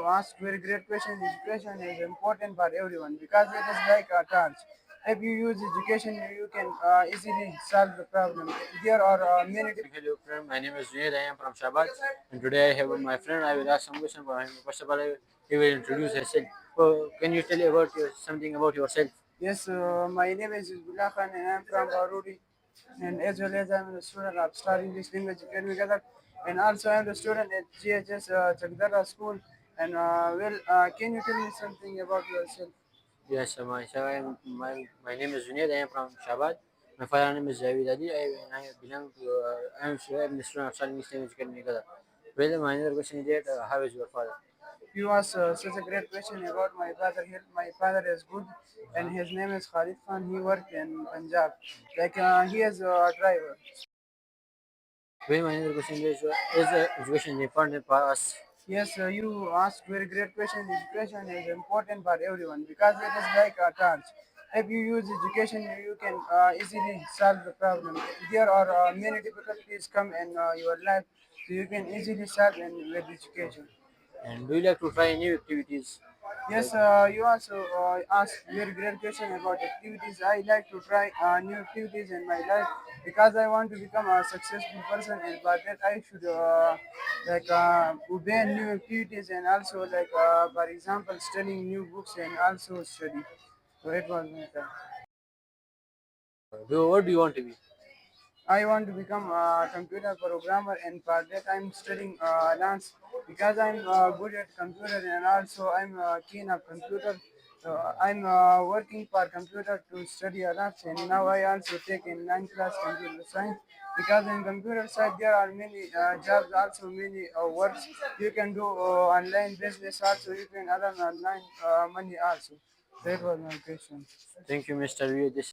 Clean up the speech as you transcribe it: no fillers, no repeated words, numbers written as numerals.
asked very great question. Education is important for everyone because it is like a torch. If you use education, you can easily solve the problem. There are many. Hello friend, my name is Junaid. I am from Shabad, and today I have my friend. I will ask some question for him. First of all, he will introduce himself. So, can you tell about something about yourself? Yes, my name is Hizbullah Khan and I'm from Aruri. And as well as I'm a student of Star English Language Academy Gadar. And also I'm the student at GHS Chakdara School. And can you tell me something about yourself? Yes, my name is Junaid. I am from Shabad. My father name is Javid Ali. I belong to I am the student of Star English Language Academy Gadar. Well, my another question is that how is your father? You asked such a great question about my father here. My father is good, and his name is Khalid Khan. He worked in Punjab. Like he is a driver. Well, my another question is education important for us? Yes, you asked very great question. Education is important for everyone because it is like a torch. If you use education, you can easily solve the problem. There are many difficulties come in your life, so you can easily solve in with education. And do you like to try new activities? Like, Yes, you also asked very great question about activities. I like to try new activities in my life because I want to become a successful person, and for that I should obey new activities and also for example studying new books and also study. So it was my time. what do you want to be? I want to become a computer programmer, and for that I'm studying dance because I'm good at computer and also I'm keen of computer. So I'm working for computer to study dance, and now I also take in 9th class computer science because in computer side there are many jobs, also many works you can do online business, also you can earn online money also. That was my question. Thank you, Mr. V. This